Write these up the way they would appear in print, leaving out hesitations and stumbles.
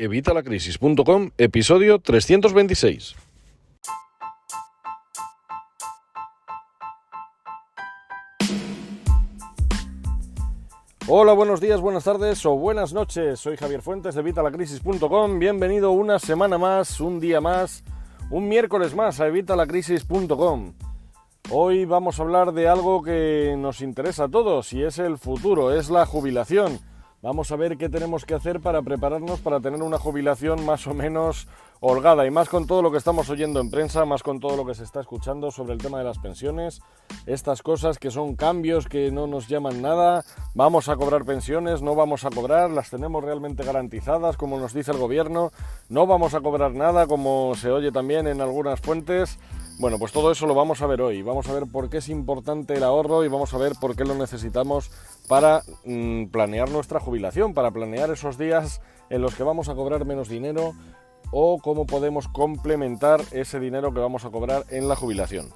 Evitalacrisis.com, episodio 326. Hola, buenos días, buenas tardes o buenas noches. Soy Javier Fuentes de Evitalacrisis.com. Bienvenido una semana más, un día más, un miércoles más a Evitalacrisis.com. Hoy vamos a hablar de algo que nos interesa a todos y es el futuro, es la jubilación. Vamos a ver qué tenemos que hacer para prepararnos para tener una jubilación más o menos holgada, y más con todo lo que estamos oyendo en prensa, más con todo lo que se está escuchando sobre el tema de las pensiones, estas cosas que son cambios que no nos llaman nada. Vamos a cobrar pensiones, no vamos a cobrar, las tenemos realmente garantizadas como nos dice el gobierno, no vamos a cobrar nada como se oye también en algunas fuentes. Bueno, pues todo eso lo vamos a ver hoy. Vamos a ver por qué es importante el ahorro y vamos a ver por qué lo necesitamos para planear nuestra jubilación, para planear esos días en los que vamos a cobrar menos dinero o cómo podemos complementar ese dinero que vamos a cobrar en la jubilación.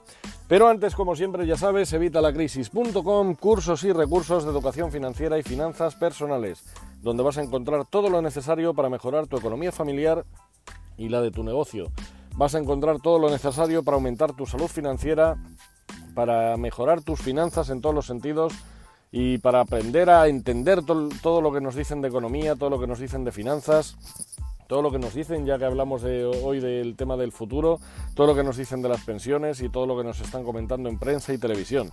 Pero antes, como siempre, ya sabes, Evitalacrisis.com, cursos y recursos de educación financiera y finanzas personales, donde vas a encontrar todo lo necesario para mejorar tu economía familiar y la de tu negocio. Vas a encontrar todo lo necesario para aumentar tu salud financiera, para mejorar tus finanzas en todos los sentidos y para aprender a entender todo lo que nos dicen de economía, todo lo que nos dicen de finanzas, todo lo que nos dicen, ya que hablamos hoy del tema del futuro, todo lo que nos dicen de las pensiones y todo lo que nos están comentando en prensa y televisión.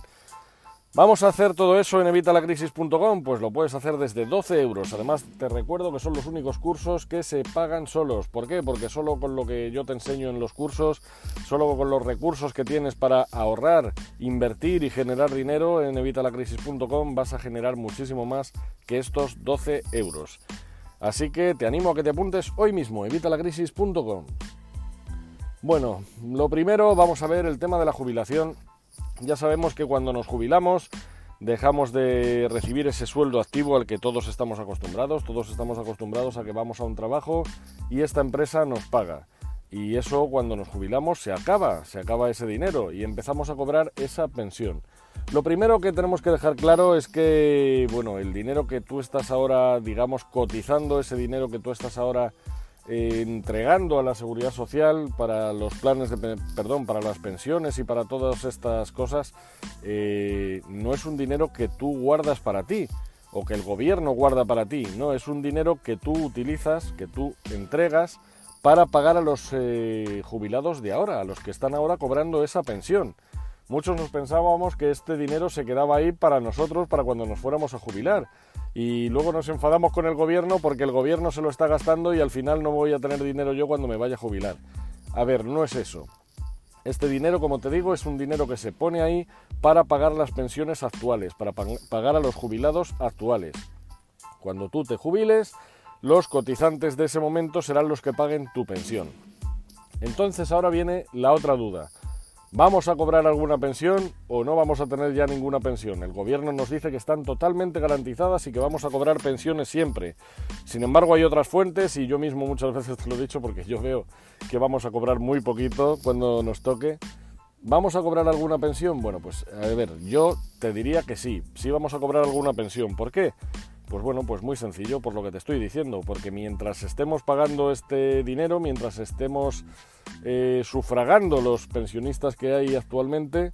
¿Vamos a hacer todo eso en Evitalacrisis.com? Pues lo puedes hacer desde 12 euros. Además, te recuerdo que son los únicos cursos que se pagan solos. ¿Por qué? Porque solo con lo que yo te enseño en los cursos, solo con los recursos que tienes para ahorrar, invertir y generar dinero en Evitalacrisis.com vas a generar muchísimo más que estos 12 euros. Así que te animo a que te apuntes hoy mismo, Evitalacrisis.com. Bueno, lo primero vamos a ver el tema de la jubilación. Ya sabemos que cuando nos jubilamos dejamos de recibir ese sueldo activo al que todos estamos acostumbrados a que vamos a un trabajo y esta empresa nos paga. Y eso cuando nos jubilamos se acaba ese dinero y empezamos a cobrar esa pensión. Lo primero que tenemos que dejar claro es que, bueno, el dinero que tú estás ahora, digamos, cotizando, ese dinero que tú estás ahora entregando a la seguridad social para los planes para las pensiones y para todas estas cosas, no es un dinero que tú guardas para ti o que el gobierno guarda para ti, no, es un dinero que tú utilizas, que tú entregas para pagar a los jubilados de ahora, a los que están ahora cobrando esa pensión. Muchos nos pensábamos que este dinero se quedaba ahí para nosotros, para cuando nos fuéramos a jubilar. Y luego nos enfadamos con el gobierno porque el gobierno se lo está gastando y al final no voy a tener dinero yo cuando me vaya a jubilar. A ver, no es eso. Este dinero, como te digo, es un dinero que se pone ahí para pagar las pensiones actuales, para pagar a los jubilados actuales. Cuando tú te jubiles, los cotizantes de ese momento serán los que paguen tu pensión. Entonces ahora viene la otra duda. ¿Vamos a cobrar alguna pensión o no vamos a tener ya ninguna pensión? El gobierno nos dice que están totalmente garantizadas y que vamos a cobrar pensiones siempre. Sin embargo, hay otras fuentes y yo mismo muchas veces te lo he dicho porque yo veo que vamos a cobrar muy poquito cuando nos toque. ¿Vamos a cobrar alguna pensión? Bueno, pues a ver, yo te diría que sí vamos a cobrar alguna pensión. ¿Por qué? Pues bueno, pues muy sencillo, por lo que te estoy diciendo, porque mientras estemos pagando este dinero, mientras estemos sufragando los pensionistas que hay actualmente,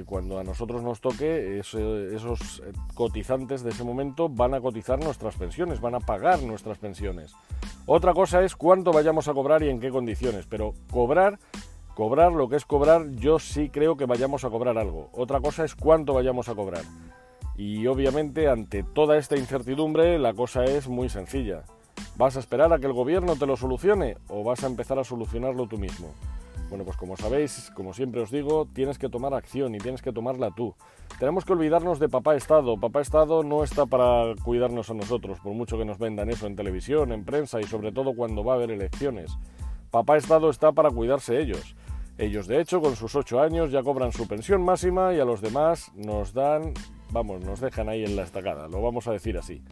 cuando a nosotros nos toque, esos cotizantes de ese momento van a cotizar nuestras pensiones, van a pagar nuestras pensiones. Otra cosa es cuánto vayamos a cobrar y en qué condiciones, pero cobrar lo que es cobrar, yo sí creo que vayamos a cobrar algo. Otra cosa es cuánto vayamos a cobrar. Y obviamente ante toda esta incertidumbre la cosa es muy sencilla. ¿Vas a esperar a que el gobierno te lo solucione o vas a empezar a solucionarlo tú mismo? Bueno, pues como sabéis, como siempre os digo, tienes que tomar acción y tienes que tomarla tú. Tenemos que olvidarnos de papá Estado. Papá Estado no está para cuidarnos a nosotros, por mucho que nos vendan eso en televisión, en prensa y sobre todo cuando va a haber elecciones. Papá Estado está para cuidarse ellos. Ellos, de hecho, con sus 8 años ya cobran su pensión máxima y a los demás nos dejan ahí en la estacada, lo vamos a decir así.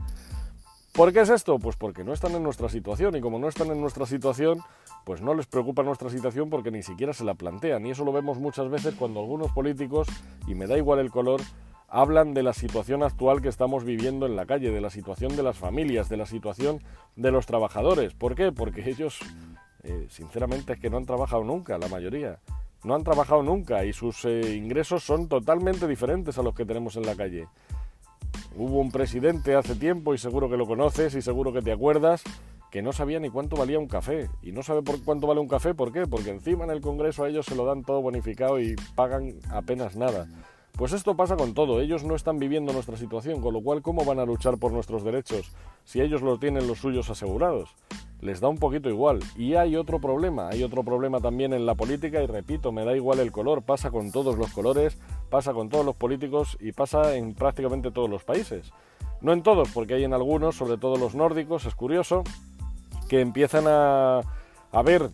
¿Por qué es esto? Pues porque no están en nuestra situación y como no están en nuestra situación, pues no les preocupa nuestra situación porque ni siquiera se la plantean y eso lo vemos muchas veces cuando algunos políticos, y me da igual el color, hablan de la situación actual que estamos viviendo en la calle, de la situación de las familias, de la situación de los trabajadores. ¿Por qué? Porque ellos, sinceramente, es que no han trabajado nunca, la mayoría. No han trabajado nunca y sus ingresos son totalmente diferentes a los que tenemos en la calle. Hubo un presidente hace tiempo, y seguro que lo conoces y seguro que te acuerdas, que no sabía ni cuánto valía un café. Y no sabe por cuánto vale un café, ¿por qué? Porque encima en el Congreso a ellos se lo dan todo bonificado y pagan apenas nada. Pues esto pasa con todo, ellos no están viviendo nuestra situación, con lo cual, ¿cómo van a luchar por nuestros derechos si ellos lo tienen los suyos asegurados? Les da un poquito igual. Y hay otro problema también en la política, y repito, me da igual el color, pasa con todos los colores, pasa con todos los políticos y pasa en prácticamente todos los países. No en todos, porque hay en algunos, sobre todo los nórdicos, es curioso, que empiezan a ver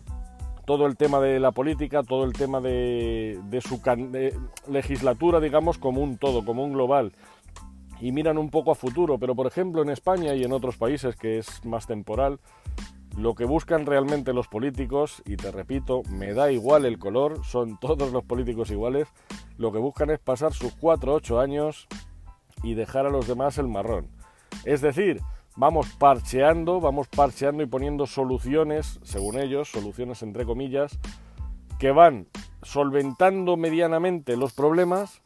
todo el tema de la política, todo el tema de su legislatura, digamos, como un todo, como un global, y miran un poco a futuro. Pero, por ejemplo, en España y en otros países, que es más temporal, lo que buscan realmente los políticos, y te repito, me da igual el color, son todos los políticos iguales, lo que buscan es pasar sus 4 o 8 años y dejar a los demás el marrón. Es decir, vamos parcheando y poniendo soluciones, según ellos, soluciones entre comillas, que van solventando medianamente los problemas,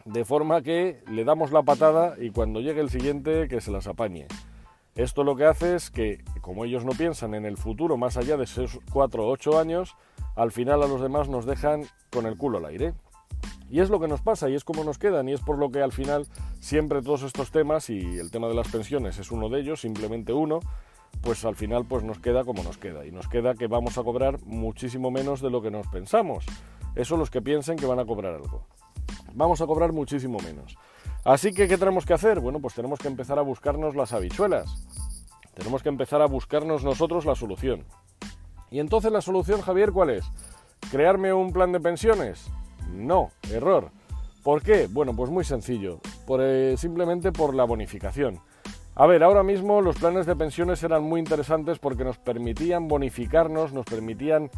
de forma que le damos la patada y cuando llegue el siguiente que se las apañe. Esto lo que hace es que, como ellos no piensan en el futuro más allá de esos 4 o 8 años, al final a los demás nos dejan con el culo al aire. Y es lo que nos pasa y es como nos quedan, y es por lo que al final siempre todos estos temas, y el tema de las pensiones es uno de ellos, simplemente uno, pues al final pues nos queda como nos queda, y nos queda que vamos a cobrar muchísimo menos de lo que nos pensamos. Eso los que piensen que van a cobrar algo. Vamos a cobrar muchísimo menos. Así que, ¿qué tenemos que hacer? Bueno, pues tenemos que empezar a buscarnos las habichuelas. Tenemos que empezar a buscarnos nosotros la solución. Y entonces la solución, Javier, ¿cuál es? ¿Crearme un plan de pensiones? No, error. ¿Por qué? Bueno, pues muy sencillo, simplemente por la bonificación. A ver, ahora mismo los planes de pensiones eran muy interesantes porque nos permitían bonificarnos, nos permitían...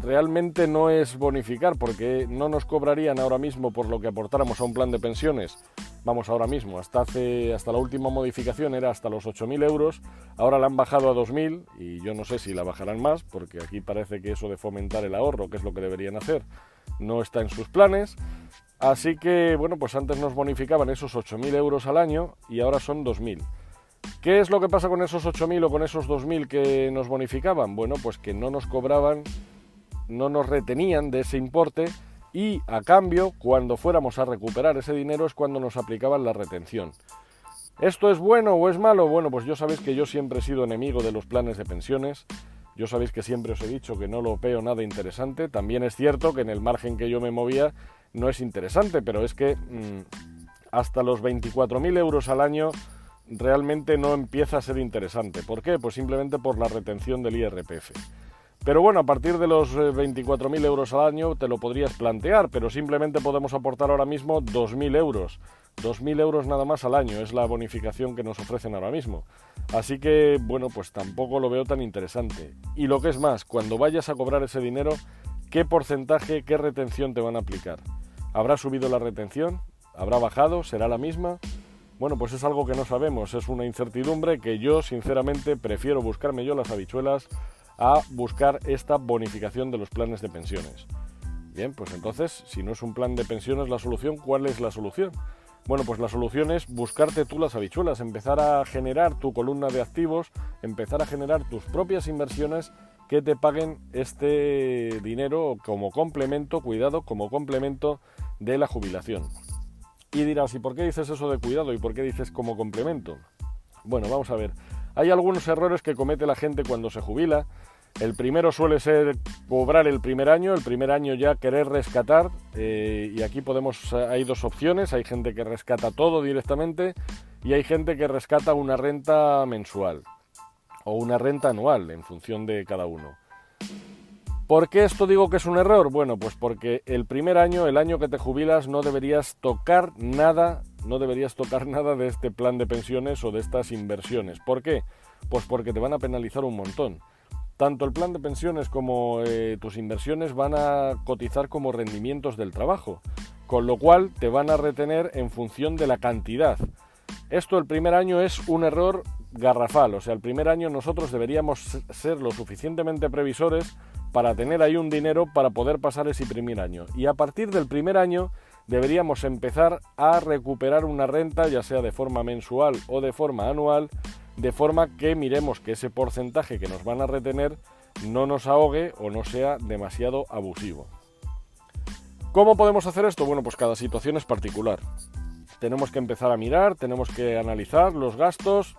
realmente no es bonificar, porque no nos cobrarían ahora mismo por lo que aportáramos a un plan de pensiones. Vamos, ahora mismo, hasta la última modificación era hasta los 8.000 euros, ahora la han bajado a 2.000 y yo no sé si la bajarán más, porque aquí parece que eso de fomentar el ahorro, que es lo que deberían hacer, no está en sus planes. Así que, bueno, pues antes nos bonificaban esos 8.000 euros al año y ahora son 2.000. ¿Qué es lo que pasa con esos 8.000 o con esos 2.000 que nos bonificaban? Bueno, pues que no nos cobraban, no nos retenían de ese importe, y a cambio, cuando fuéramos a recuperar ese dinero es cuando nos aplicaban la retención. ¿Esto es bueno o es malo? Bueno, pues yo sabéis que yo siempre he sido enemigo de los planes de pensiones. Yo sabéis que siempre os he dicho que no lo veo nada interesante. También es cierto que en el margen que yo me movía no es interesante, pero es que hasta los 24.000 euros al año realmente no empieza a ser interesante. ¿Por qué? Pues simplemente por la retención del IRPF. Pero bueno, a partir de los 24.000 euros al año te lo podrías plantear, pero simplemente podemos aportar ahora mismo 2.000 euros. 2.000 euros nada más al año es la bonificación que nos ofrecen ahora mismo. Así que, bueno, pues tampoco lo veo tan interesante. Y lo que es más, cuando vayas a cobrar ese dinero, ¿qué porcentaje, qué retención te van a aplicar? ¿Habrá subido la retención? ¿Habrá bajado? ¿Será la misma? Bueno, pues es algo que no sabemos, es una incertidumbre que yo, sinceramente, prefiero buscarme yo las habichuelas a buscar esta bonificación de los planes de pensiones. Bien, pues entonces, si no es un plan de pensiones la solución, ¿cuál es la solución? Bueno, pues la solución es buscarte tú las habichuelas, empezar a generar tu columna de activos, empezar a generar tus propias inversiones que te paguen este dinero como complemento, cuidado, como complemento de la jubilación. Y dirás, ¿y por qué dices eso de cuidado? ¿Y por qué dices como complemento? Bueno, vamos a ver. Hay algunos errores que comete la gente cuando se jubila. El primero suele ser cobrar el primer año ya querer rescatar, y aquí hay dos opciones. Hay gente que rescata todo directamente y hay gente que rescata una renta mensual o una renta anual en función de cada uno. ¿Por qué esto digo que es un error? Bueno, pues porque el primer año, el año que te jubilas, no deberías tocar nada de este plan de pensiones o de estas inversiones. ¿Por qué? Pues porque te van a penalizar un montón. Tanto el plan de pensiones como tus inversiones van a cotizar como rendimientos del trabajo. con lo cual te van a retener en función de la cantidad. Esto el primer año es un error garrafal, o sea, el primer año nosotros deberíamos ser lo suficientemente previsores para tener ahí un dinero para poder pasar ese primer año. Y a partir del primer año deberíamos empezar a recuperar una renta, ya sea de forma mensual o de forma anual, de forma que miremos que ese porcentaje que nos van a retener no nos ahogue o no sea demasiado abusivo. ¿Cómo podemos hacer esto? Bueno, pues cada situación es particular. Tenemos que empezar a mirar, tenemos que analizar los gastos,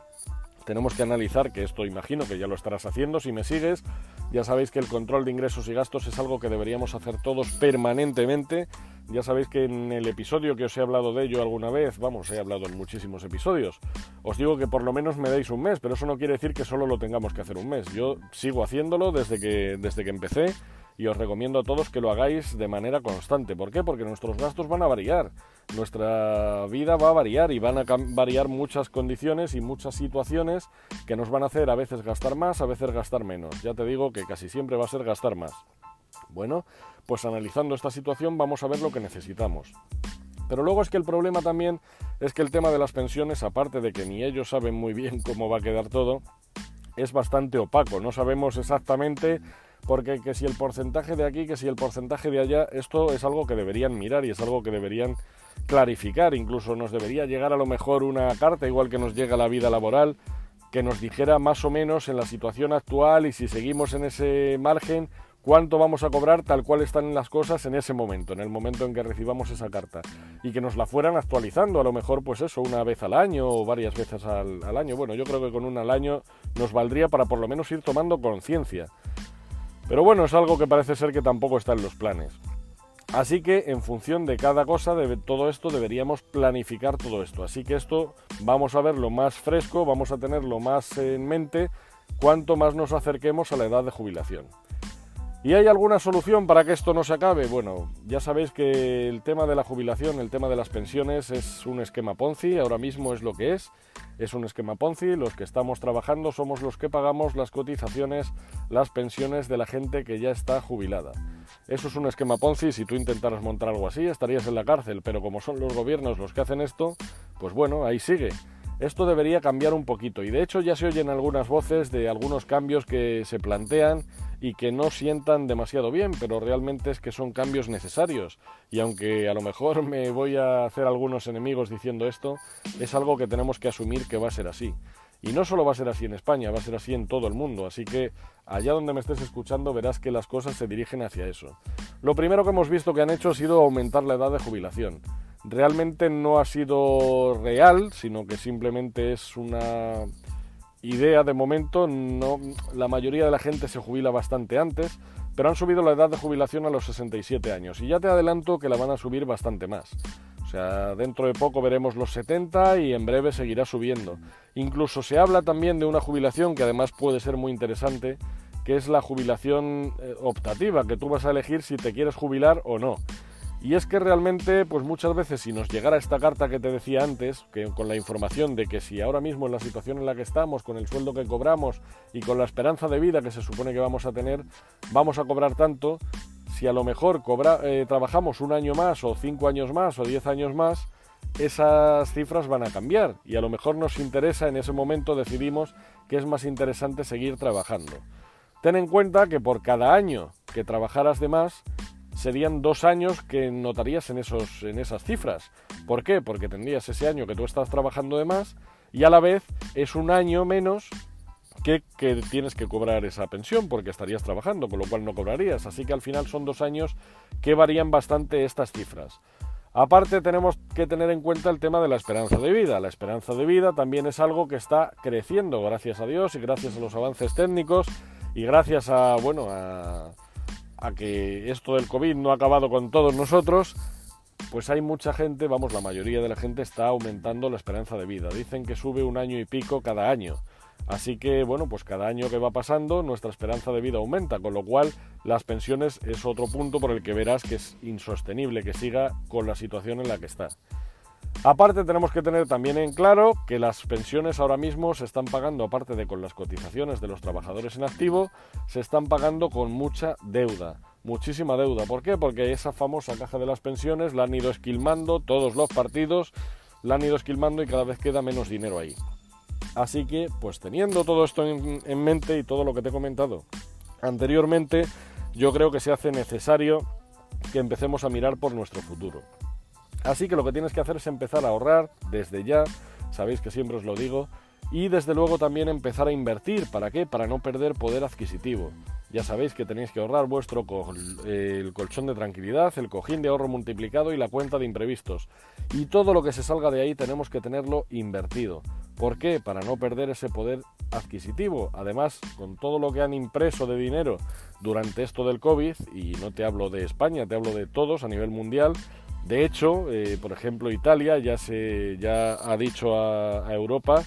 tenemos que analizar, que esto imagino que ya lo estarás haciendo si me sigues. Ya sabéis que el control de ingresos y gastos es algo que deberíamos hacer todos permanentemente. Ya sabéis que en el episodio que os he hablado de ello alguna vez, he hablado en muchísimos episodios, os digo que por lo menos me deis un mes, pero eso no quiere decir que solo lo tengamos que hacer un mes. Yo sigo haciéndolo desde que empecé y os recomiendo a todos que lo hagáis de manera constante. ¿Por qué? Porque nuestros gastos van a variar, nuestra vida va a variar y van a variar muchas condiciones y muchas situaciones que nos van a hacer a veces gastar más, a veces gastar menos. Ya te digo que casi siempre va a ser gastar más. Bueno, pues analizando esta situación vamos a ver lo que necesitamos. Pero luego es que el problema también es que el tema de las pensiones, aparte de que ni ellos saben muy bien cómo va a quedar todo, es bastante opaco. No sabemos exactamente, porque que si el porcentaje de aquí, que si el porcentaje de allá, esto es algo que deberían mirar y es algo que deberían clarificar. Incluso nos debería llegar a lo mejor una carta, igual que nos llega la vida laboral, que nos dijera más o menos en la situación actual y si seguimos en ese margen, cuánto vamos a cobrar tal cual están las cosas en ese momento, en el momento en que recibamos esa carta, y que nos la fueran actualizando, a lo mejor pues eso, una vez al año o varias veces al año. Bueno, yo creo que con una al año nos valdría para por lo menos ir tomando conciencia. Pero bueno, es algo que parece ser que tampoco está en los planes. Así que en función de cada cosa, de todo esto, deberíamos planificar todo esto. Así que esto vamos a verlo más fresco, vamos a tenerlo más en mente cuanto más nos acerquemos a la edad de jubilación. ¿Y hay alguna solución para que esto no se acabe? Bueno, ya sabéis que el tema de la jubilación, el tema de las pensiones es un esquema Ponzi, ahora mismo es lo que es un esquema Ponzi. Los que estamos trabajando somos los que pagamos las cotizaciones, las pensiones de la gente que ya está jubilada. Eso es un esquema Ponzi. Si tú intentaras montar algo así estarías en la cárcel, pero como son los gobiernos los que hacen esto, pues bueno, ahí sigue. Esto debería cambiar un poquito y de hecho ya se oyen algunas voces de algunos cambios que se plantean y que no sientan demasiado bien, pero realmente es que son cambios necesarios. Y aunque a lo mejor me voy a hacer algunos enemigos diciendo esto, es algo que tenemos que asumir que va a ser así. Y no solo va a ser así en España, va a ser así en todo el mundo. Así que allá donde me estés escuchando verás que las cosas se dirigen hacia eso. Lo primero que hemos visto que han hecho ha sido aumentar la edad de jubilación. Realmente no ha sido real, sino que simplemente es una idea de momento. No, la mayoría de la gente se jubila bastante antes, pero han subido la edad de jubilación a los 67 años y ya te adelanto que la van a subir bastante más. O sea, dentro de poco veremos los 70 y en breve seguirá subiendo. Incluso se habla también de una jubilación que además puede ser muy interesante, que es la jubilación optativa, que tú vas a elegir si te quieres jubilar o no. Y es que realmente, pues muchas veces si nos llegara esta carta que te decía antes, que con la información de que si ahora mismo en la situación en la que estamos, con el sueldo que cobramos y con la esperanza de vida que se supone que vamos a tener, vamos a cobrar tanto, si a lo mejor trabajamos un año más o 5 años más o 10 años más, esas cifras van a cambiar y a lo mejor nos interesa, en ese momento decidimos que es más interesante seguir trabajando. Ten en cuenta que por cada año que trabajaras de más, serían 2 años que notarías en esas cifras. ¿Por qué? Porque tendrías ese año que tú estás trabajando de más y a la vez es un año menos que tienes que cobrar esa pensión porque estarías trabajando, con lo cual no cobrarías. Así que al final son 2 años que varían bastante estas cifras. Aparte tenemos que tener en cuenta el tema de la esperanza de vida. La esperanza de vida también es algo que está creciendo, gracias a Dios y gracias a los avances técnicos y gracias a que esto del COVID no ha acabado con todos nosotros, pues hay mucha gente, la mayoría de la gente está aumentando la esperanza de vida. Dicen que sube 1 año y pico cada año. Así que, pues cada año que va pasando, nuestra esperanza de vida aumenta, con lo cual las pensiones es otro punto por el que verás que es insostenible que siga con la situación en la que está. Aparte tenemos que tener también en claro que las pensiones ahora mismo se están pagando, aparte de con las cotizaciones de los trabajadores en activo, se están pagando con mucha deuda. muchísima deuda. ¿Por qué? Porque esa famosa caja de las pensiones la han ido esquilmando, todos los partidos la han ido esquilmando y cada vez queda menos dinero ahí. Así que, pues teniendo todo esto en mente y todo lo que te he comentado anteriormente, yo creo que se hace necesario que empecemos a mirar por nuestro futuro. Así que lo que tienes que hacer es empezar a ahorrar desde ya, sabéis que siempre os lo digo, y desde luego también empezar a invertir. ¿Para qué? Para no perder poder adquisitivo. Ya sabéis que tenéis que ahorrar vuestro el colchón de tranquilidad, el cojín de ahorro multiplicado y la cuenta de imprevistos. Y todo lo que se salga de ahí tenemos que tenerlo invertido. ¿Por qué? Para no perder ese poder adquisitivo. Además, con todo lo que han impreso de dinero durante esto del COVID, y no te hablo de España, te hablo de todos a nivel mundial. De hecho, por ejemplo, Italia ya ha dicho a Europa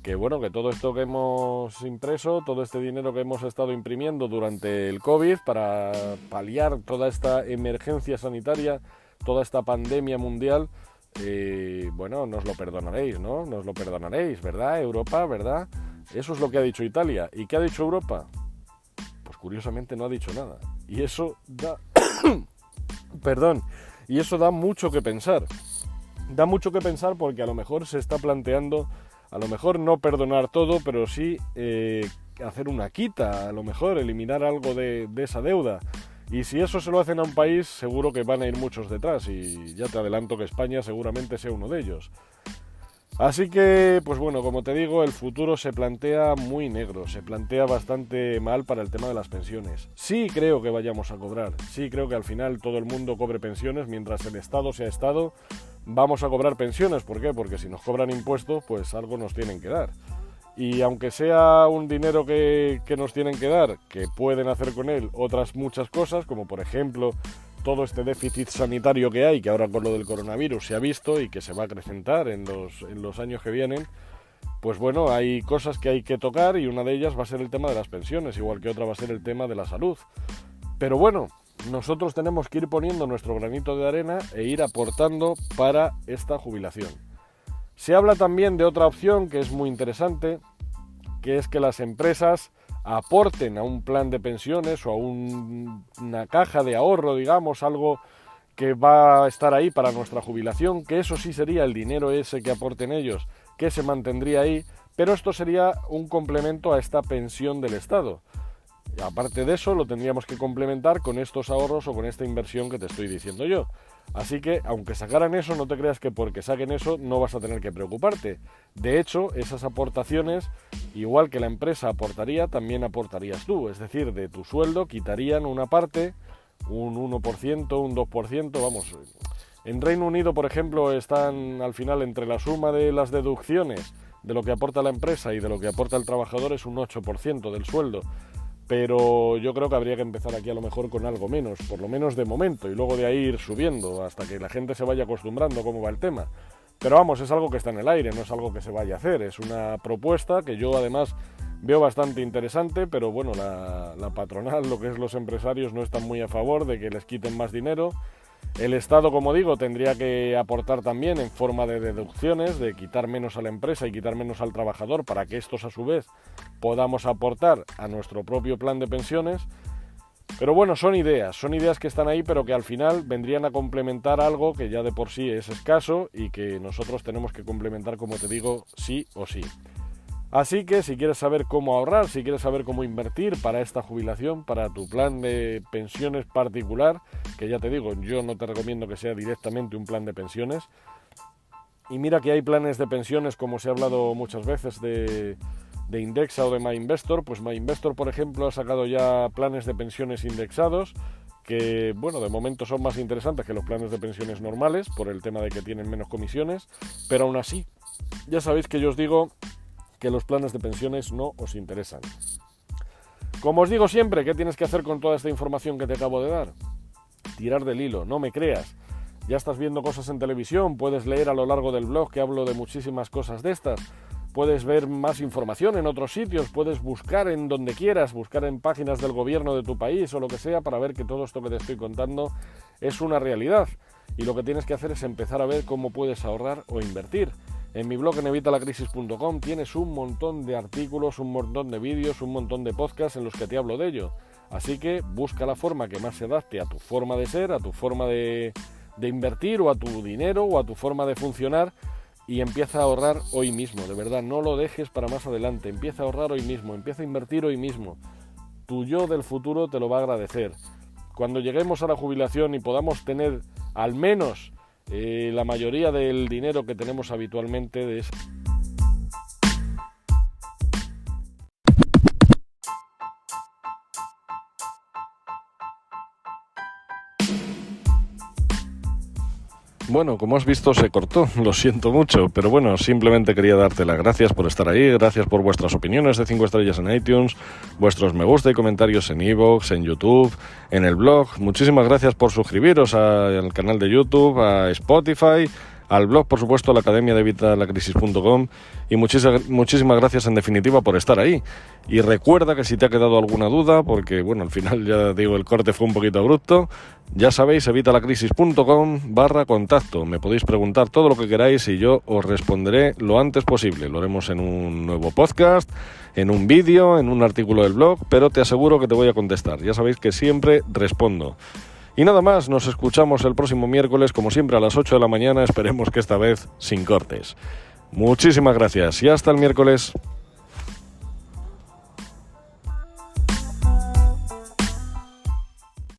que bueno, que todo esto que hemos impreso, todo este dinero que hemos estado imprimiendo durante el COVID para paliar toda esta emergencia sanitaria, toda esta pandemia mundial, bueno, nos lo perdonaréis, ¿no? Nos lo perdonaréis, ¿verdad? Europa, ¿verdad? Eso es lo que ha dicho Italia. ¿Y qué ha dicho Europa? Pues curiosamente no ha dicho nada. Y eso da... Perdón. Y eso da mucho que pensar. Da mucho que pensar porque a lo mejor se está planteando, a lo mejor no perdonar todo, pero sí hacer una quita, a lo mejor eliminar algo de esa deuda. Y si eso se lo hacen a un país, seguro que van a ir muchos detrás, y ya te adelanto que España seguramente sea uno de ellos. Así que, pues bueno, como te digo, el futuro se plantea muy negro, se plantea bastante mal para el tema de las pensiones. Sí creo que vayamos a cobrar, sí creo que al final todo el mundo cobre pensiones, mientras el Estado sea Estado, vamos a cobrar pensiones. ¿Por qué? Porque si nos cobran impuestos, pues algo nos tienen que dar. Y aunque sea un dinero que nos tienen que dar, que pueden hacer con él otras muchas cosas, como por ejemplo todo este déficit sanitario que hay, que ahora con lo del coronavirus se ha visto y que se va a acrecentar en los años que vienen, pues bueno, hay cosas que hay que tocar y una de ellas va a ser el tema de las pensiones, igual que otra va a ser el tema de la salud. Pero bueno, nosotros tenemos que ir poniendo nuestro granito de arena e ir aportando para esta jubilación. Se habla también de otra opción que es muy interesante, que es que las empresas aporten a un plan de pensiones o a una caja de ahorro, digamos, algo que va a estar ahí para nuestra jubilación, que eso sí sería el dinero ese que aporten ellos, que se mantendría ahí, pero esto sería un complemento a esta pensión del Estado. Y aparte de eso, lo tendríamos que complementar con estos ahorros o con esta inversión que te estoy diciendo yo. Así que, aunque sacaran eso, no te creas que porque saquen eso no vas a tener que preocuparte. De hecho, esas aportaciones, igual que la empresa aportaría, también aportarías tú. Es decir, de tu sueldo quitarían una parte, un 1%, un 2%, vamos. En Reino Unido, por ejemplo, están al final entre la suma de las deducciones de lo que aporta la empresa y de lo que aporta el trabajador es un 8% del sueldo. Pero yo creo que habría que empezar aquí a lo mejor con algo menos, por lo menos de momento, y luego de ahí ir subiendo hasta que la gente se vaya acostumbrando cómo va el tema. Pero vamos, es algo que está en el aire, no es algo que se vaya a hacer, es una propuesta que yo además veo bastante interesante, pero bueno, la patronal, lo que es los empresarios, no están muy a favor de que les quiten más dinero. El Estado, como digo, tendría que aportar también en forma de deducciones, de quitar menos a la empresa y quitar menos al trabajador para que estos a su vez podamos aportar a nuestro propio plan de pensiones. Pero bueno, son ideas que están ahí, pero que al final vendrían a complementar algo que ya de por sí es escaso y que nosotros tenemos que complementar, como te digo, sí o sí. Así que si quieres saber cómo ahorrar, si quieres saber cómo invertir para esta jubilación, para tu plan de pensiones particular, que ya te digo, yo no te recomiendo que sea directamente un plan de pensiones. Y mira que hay planes de pensiones, como se ha hablado muchas veces, de Indexa o de MyInvestor. Pues MyInvestor, por ejemplo, ha sacado ya planes de pensiones indexados, que bueno, de momento son más interesantes que los planes de pensiones normales, por el tema de que tienen menos comisiones, pero aún así, ya sabéis que yo os digo que los planes de pensiones no os interesan. Como os digo siempre, ¿qué tienes que hacer con toda esta información que te acabo de dar? Tirar del hilo, no me creas. Ya estás viendo cosas en televisión, puedes leer a lo largo del blog que hablo de muchísimas cosas de estas, puedes ver más información en otros sitios, puedes buscar en donde quieras, buscar en páginas del gobierno de tu país o lo que sea para ver que todo esto que te estoy contando es una realidad. Y lo que tienes que hacer es empezar a ver cómo puedes ahorrar o invertir. En mi blog en evitalacrisis.com tienes un montón de artículos, un montón de vídeos, un montón de podcasts en los que te hablo de ello. Así que busca la forma que más se adapte a tu forma de ser, a tu forma de invertir, o a tu dinero, o a tu forma de funcionar, y empieza a ahorrar hoy mismo. De verdad, no lo dejes para más adelante. Empieza a ahorrar hoy mismo, empieza a invertir hoy mismo. Tu yo del futuro te lo va a agradecer. Cuando lleguemos a la jubilación y podamos tener al menos la mayoría del dinero que tenemos habitualmente de Bueno, como has visto se cortó, lo siento mucho, pero bueno, simplemente quería darte las gracias por estar ahí, gracias por vuestras opiniones de 5 estrellas en iTunes, vuestros me gusta y comentarios en iVoox, en YouTube, en el blog. Muchísimas gracias por suscribiros al canal de YouTube, a Spotify, al blog, por supuesto, a la academia de evitalacrisis.com, y muchísimas gracias en definitiva por estar ahí. Y recuerda que si te ha quedado alguna duda, porque bueno, al final ya digo, el corte fue un poquito abrupto, ya sabéis, evitalacrisis.com/contacto. Me podéis preguntar todo lo que queráis y yo os responderé lo antes posible. Lo haremos en un nuevo podcast, en un vídeo, en un artículo del blog, pero te aseguro que te voy a contestar. Ya sabéis que siempre respondo. Y nada más, nos escuchamos el próximo miércoles, como siempre a las 8 de la mañana, esperemos que esta vez sin cortes. Muchísimas gracias y hasta el miércoles.